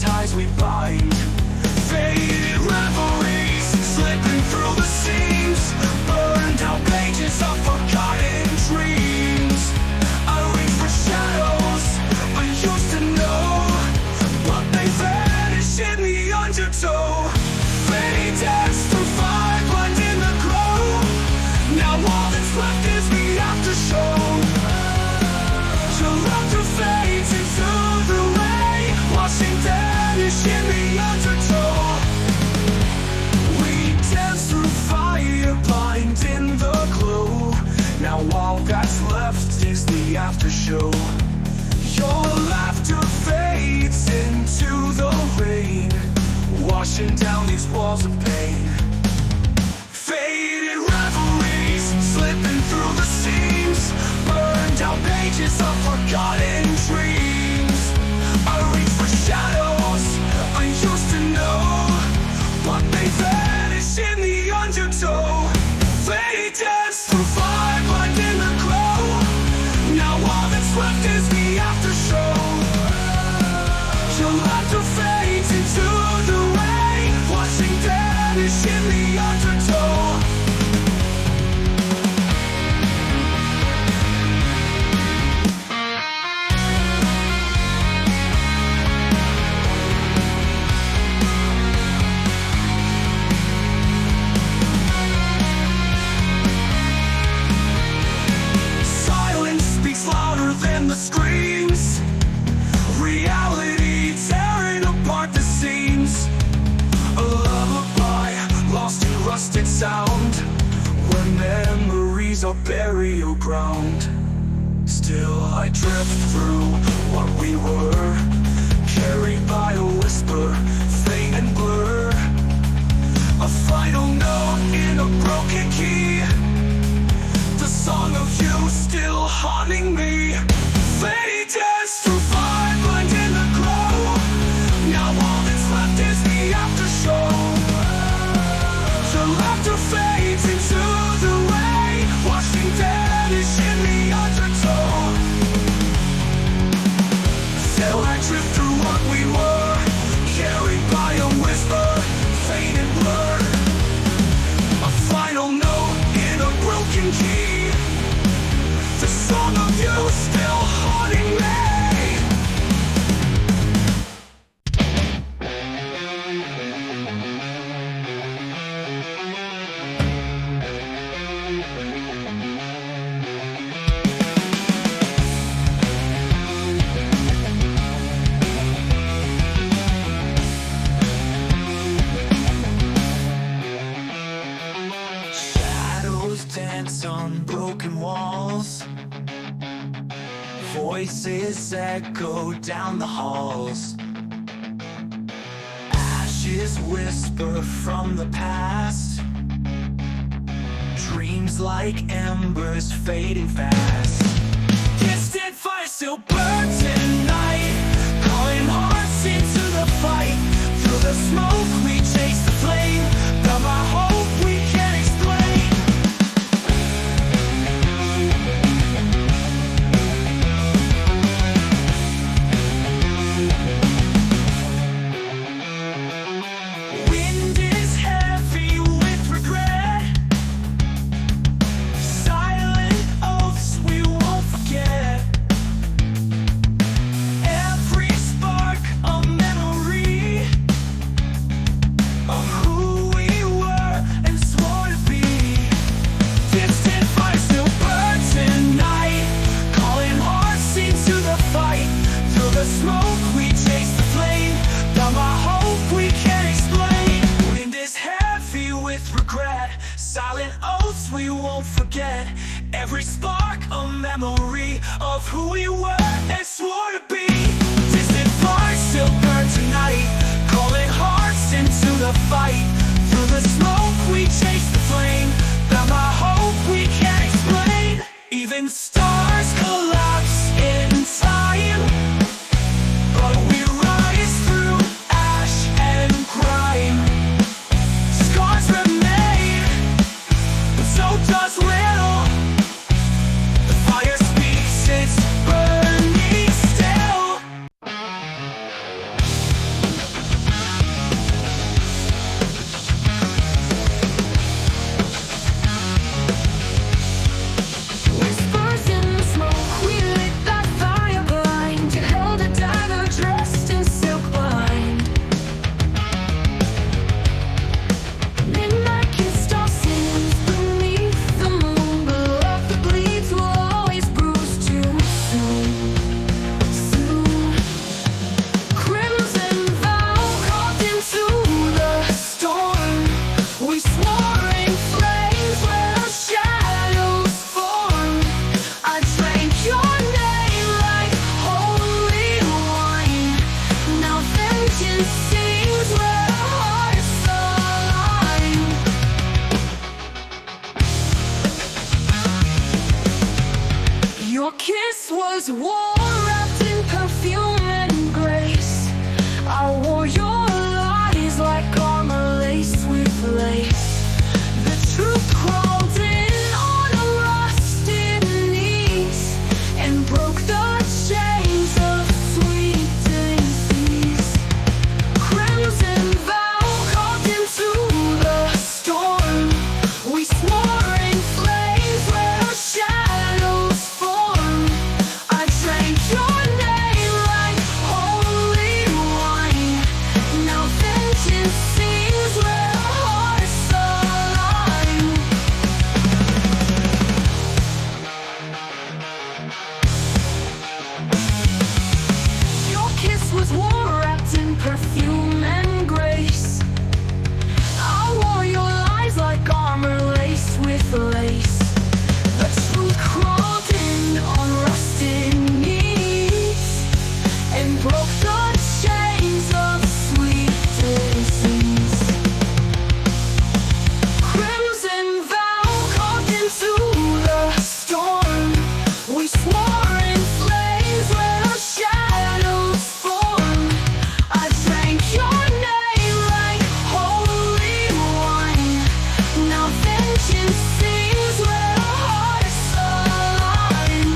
ties we bind. Faded reveries, slipping through the seams. Burned out pages of forgotten dreams. I reach for shadows I used to know, but they vanish in the undertow. Fading dance through fire, blind in the glow. Now all that's left is the aftershow. Your laughter fades into the rain, washing vanish in the undertow. We dance through fire, blind in the glow. Now all that's left is the aftershow. Your laughter fades into the rain, washing down these walls of pain. Faded reveries, slipping through the seams. Burned out pages of forgotten dreams. I reach for shadows I used to know, but they vanish in the undertow. Faded dance through fire, blind in the glow. Now all that's left is the aftershow. Your laughter fades into the rain, washing vanish in the undertow. Silence speaks louder than the screams. Reality tearing apart the seams. A lullaby lost in rusted sound, where memories are burial ground. Still I drift through what we were, carried by a whisper, faint and blur. A final note in a broken key, the song of you still haunting me. Faded dance through fire, blind in the glow. Now all that's left is the aftershow. Your laughter fades into the rain, washing vanish in the undertow. Still I drift through what we were, carried by a whisper, faint and blur. A final note in a broken key, the song of you still haunting me. Shadows dance on broken walls. Voices echo down the halls. Ashes whisper from the past. Dreams like embers fading fast. Distant fire still burns at night, calling hearts into the fight. Through the smoke we chase the flame, but my hope we can't explain. Wind is heavy with regret, silent oaths we won't forget. Every spark a memory of who we were and swore to be. Distant fire still burns at night, calling hearts into the fight. Through the smoke we chase the flame, but my hope we can't explain. Wind is heavy with regret, silent oaths we won't forget. Every spark a memory of who we were and swore to be. Distant fire still burns tonight, calling hearts into the fight. Through the smoke we chase the flame, but my hope we can't explain. Even stars collapse in time, but we rise through ash and grime. Scars remain, but so does little. The fire speaks, it's burning still. kiss was warm, wrapped in perfume and grace. I wore your lies like armor laced with lace. The truth crawled in on a rusted knees and broke the chains of sweet disease. Crimson vow called into the storm. We swore in flames where our shadows form. I drank your name like holy wine. Now vengeance seems where our hearts align. Your kiss was warm, wrapped in perfume and grace. I wore your lies like armor laced with lace. The truth crawled in on rusted knees and broke the chains of sweet disease. Crimson vow called into the storm. We swore in flames where our shadows form. I drank your name like holy wine. Now vengeance seems where our hearts align.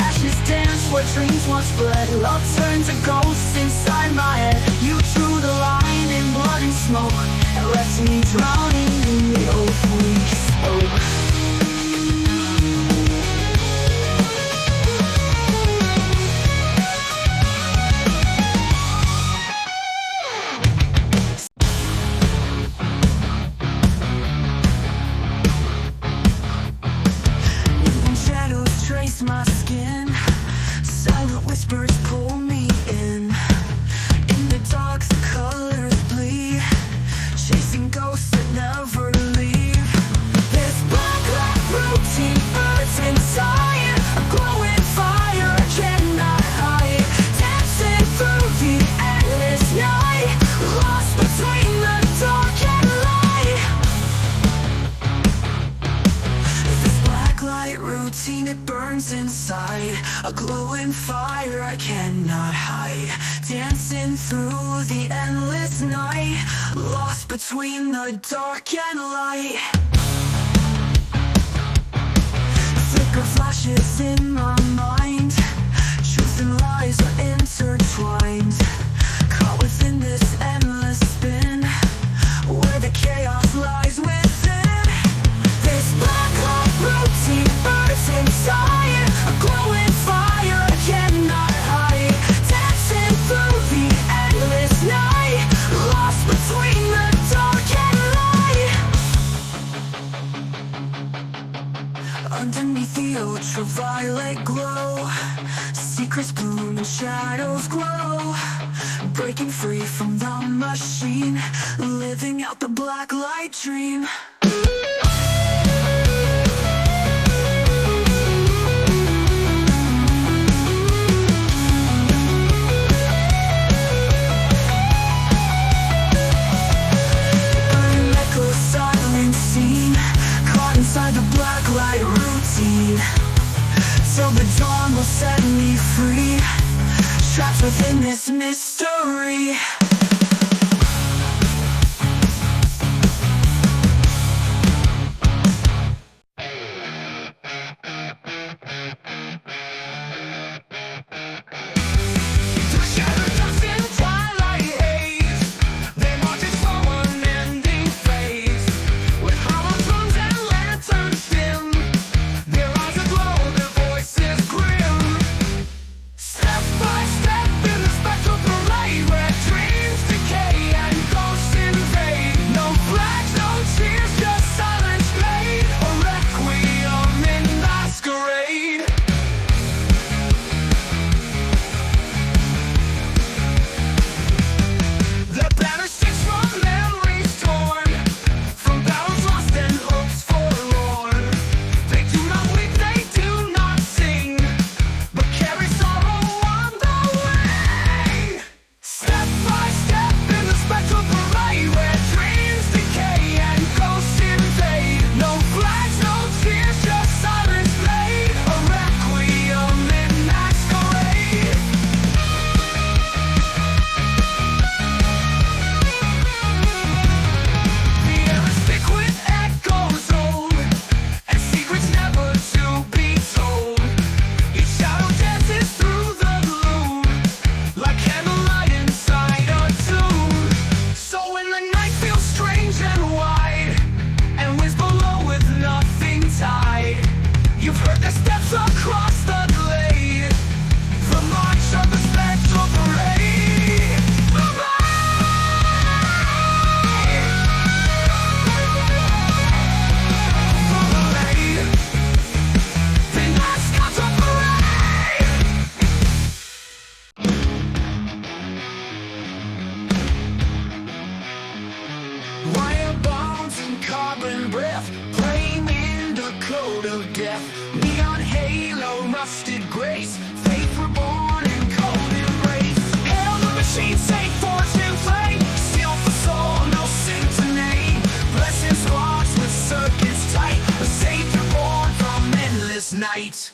Ashes dance where dreams once bled. Love turned to ghosts inside my head. You drew the line in blood and smoke and left me drowning in the oath we spoke. Even shadows trace my skin. Silent whispers pull me in. In the dark, the colors bleed, chasing ghosts that never leave. This blacklight routine burns inside, a glowing fire I cannot hide. Dancing through the endless night, lost between the dark and light. This blacklight routine, it burns inside, a glowing fire I cannot hide. Dancing through the endless night, lost between the dark and light. Flicker flashes in my mind, truth and lies are intertwined. Caught within this endless spin, where the chaos lies within. This blacklight routine burns inside, a glowing fire I cannot hide. Dancing through the endless night, lost between the dark and light. Underneath the ultraviolet glow, secrets bloom and shadows glow. Breaking free from the machine, living out the blacklight dream. Burning echoes, silent scene, caught inside the blacklight routine. Till the dawn will set me free, trapped within this mystery. The shadows dust in twilight haze, they march in slow unending phase. With hollow drums and lanterns dim, their eyes aglow, their voices grim. Step by step in the spectral parade, where dreams herald of death. Neon halo, rusted grace, faith reborn in cold embrace. Hail the machine, saint fortune flame, steel for soul, no sin to name. Blessings watch with circuits tight, a savior born from endless night.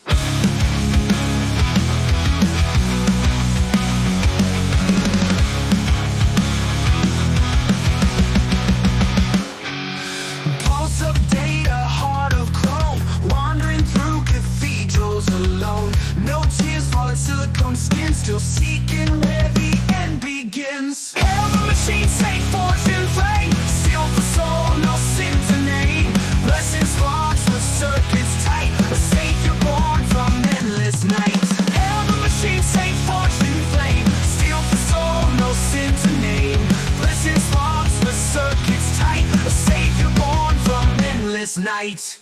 Pulse of data, heart of chrome, wandering through cathedrals alone. No tears falling, silicone skin, still seeking where the end begins. Hail the machine, saint fortune flame, steel for soul, no sin to name. Blessings watch with circuits tight, a savior born from endless night. Hail the machine, saint fortune flame, steel for soul, no sin to name. Blessings watch with circuits tight, a savior born from endless night.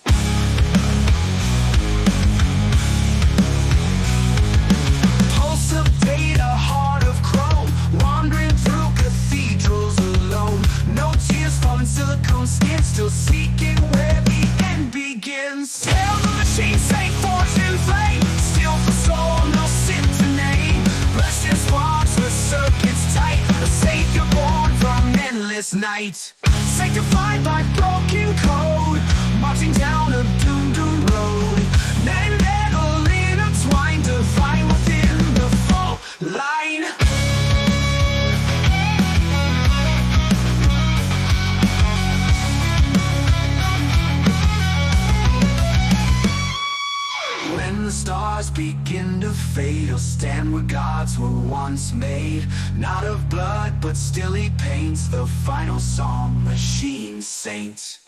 Pulse of data, heart of chrome, wandering through cathedrals alone. No tears falling, silicone skin, still seeking where the end begins. Hail the machine, saint fortune flame, steel for soul, no sin to name. Blessings watch with circuits tight, a savior born from endless night. Sanctified by broken code, marching down a doomed road. Metal intertwined, divine within the full line. When the stars begin to fade, he'll stand where gods were once made. Not of blood, but still he paints the final song, machine saint.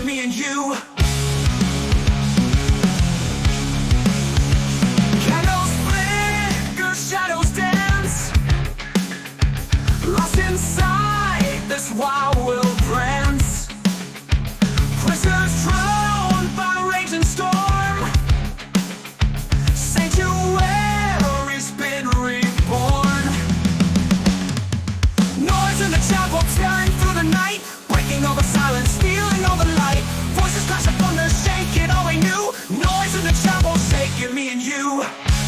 Me and you. Candles flicker, shadows dance, lost inside this wild world prance. Prisoners drowned by rage and storm, sanctuary's been reborn. Noise in the chapel tearing through the night, breaking all the silence, stealing all the light. Voices crash up thunder, shaking all we knew. Noise in the chapel, shaking me and you.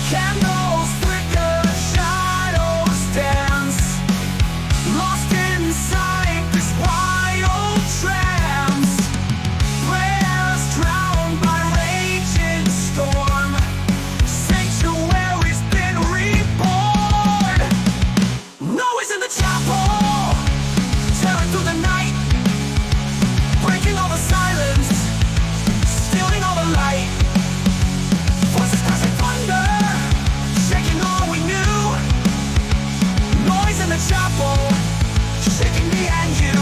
Candles flicker, shadows dance, lost inside this wild trance. Prayers drowned by raging storm, sanctuary's been reborn. Noise in the chapel, tearing through the night, breaking all the silence, stealing all the light. Voices crashing thunder, shaking all we knew. Noise in the chapel, shaking me and you.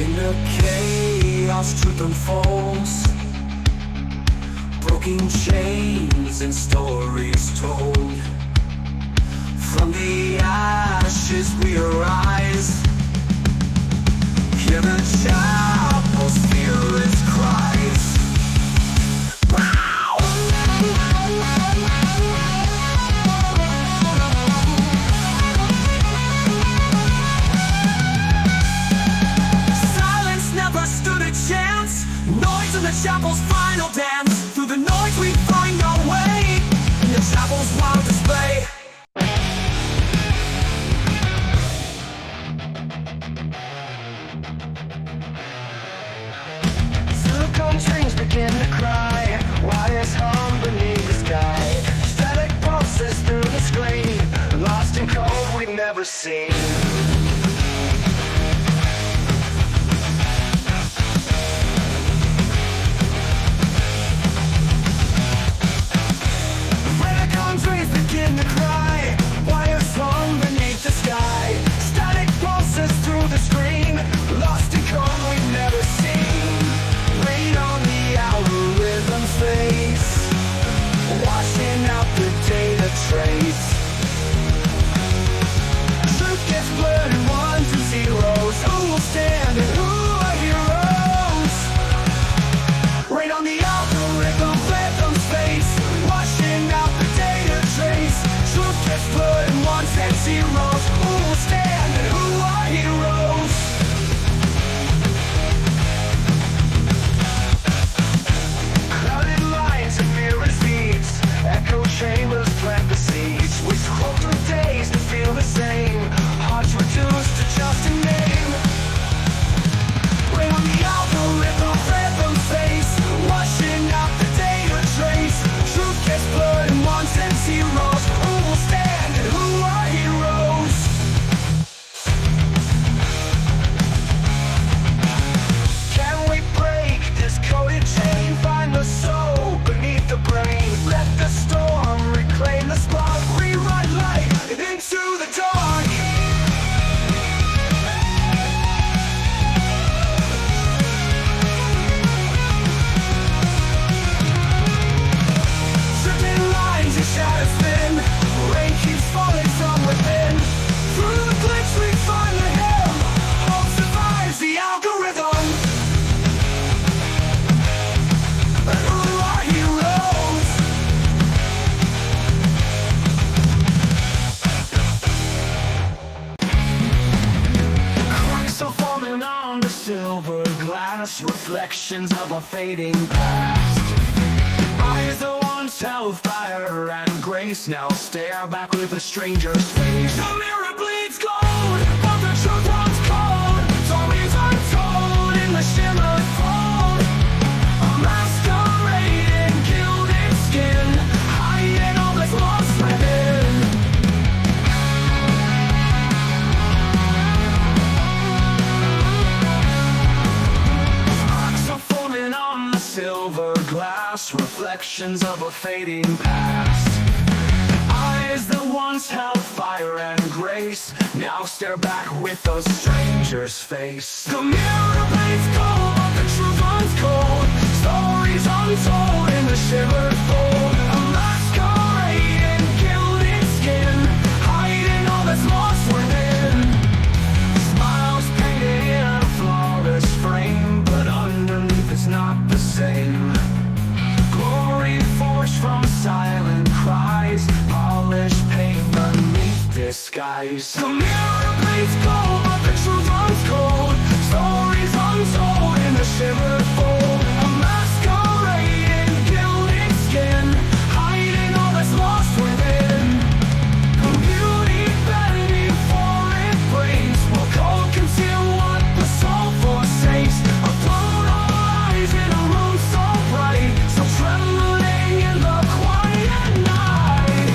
In the chaos, truth unfolds, broken chains and stories told. From the ashes we arise, hear the chapel's fearless cries. Wow! Silence never stood a chance. Noise in the chapel's final dance. Through the noise we find our way in the chapel's wild display. Dreams begin to cry, wires hum beneath the sky. Static pulses through the screen, lost in cold we've never seen. reflections of a fading past. Eyes that once held fire and grace now stare back with a stranger's face. The mirror bleeds gold, but the truth runs cold. Stories untold in the shimmered fold. A masquerade in gilded skin, hiding all that's lost within. Sparks are forming on the silver glass, reflections of a fading past. Eyes that once held fire and grace now stare back with a stranger's face. The mirror bleeds cold, but the truth runs cold. Stories untold in the shivered fold. A masquerade in gilded skin, hiding all that's lost within. Smiles painted in a flawless frame, but underneath it's not the same. Glory forged from silent cries, polished pain beneath disguise. The mirror bleeds gold, but the truth runs cold. Stories untold in the shivered fold. A masquerade in gilded skin, hiding all that's lost within. The beauty beneath for it breaks, will cold conceal what the soul forsakes. A blown eyes in a room so bright, so trembling in the quiet night.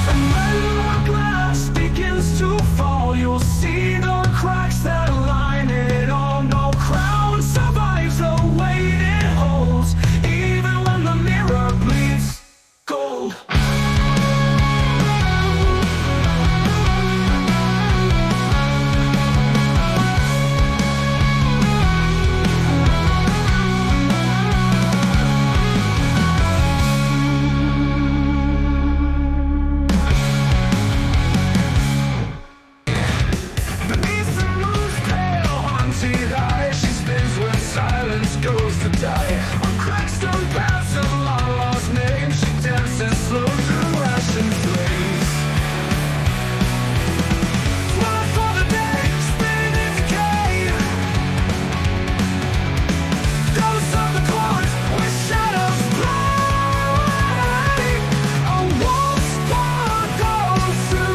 And when the glass begins to fall, you'll see the cracks that line it all. No crown survives the weight it holds, even when the mirror bleeds gold. Beneath the moon's pale, haunted eye, she spins when silence goes to die. On crackstone paths of long-lost names, she dances slow through ash and flames. Swallow for the day, spinning in decay. Ghosts of the chords with shadows play. A waltz for those who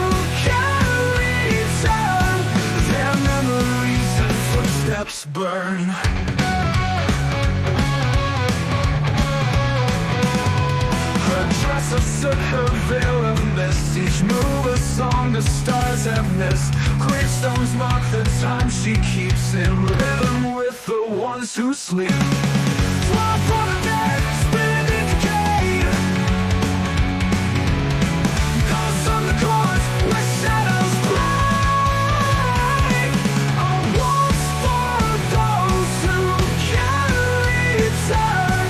can return. Their memories and footsteps burn. Her dress of soot, her veil of mist, each move a song the stars have missed. Gravestones mark the time she keeps in rhythm with the ones who sleep. Swallow for the dead, spinning in decay. Ghosts of the chords with shadows play. A waltz for those who can return.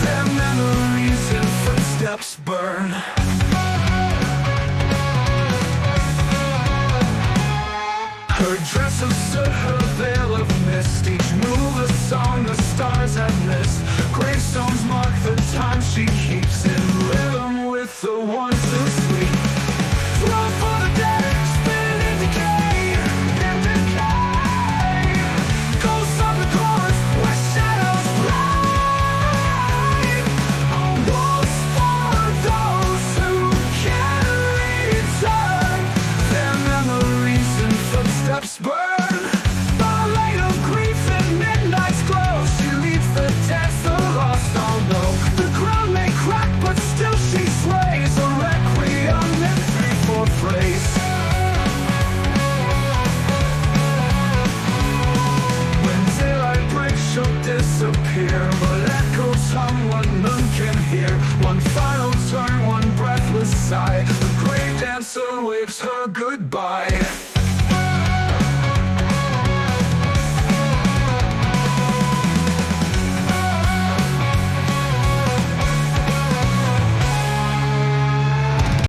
Their memories and footsteps burn. Her dress of soot, her veil of mist, each move a song the stars have missed. Gravestones mark the time she keeps in rhythm with the ones who sleep. Swallow for the dead, spinning in decay, in decay. Ghosts of the chords with shadows play. A waltz for those who can return. Their memories and footsteps burn. Ballet of grief and midnight's glow, she leads the dance the lost all know. The ground may crack, but still she slays. A requiem in 3/4 phrase. When daylight breaks, she'll disappear, but echoes hum what none can hear. One final turn, one breathless sigh. The Gravedancer waves her goodbye.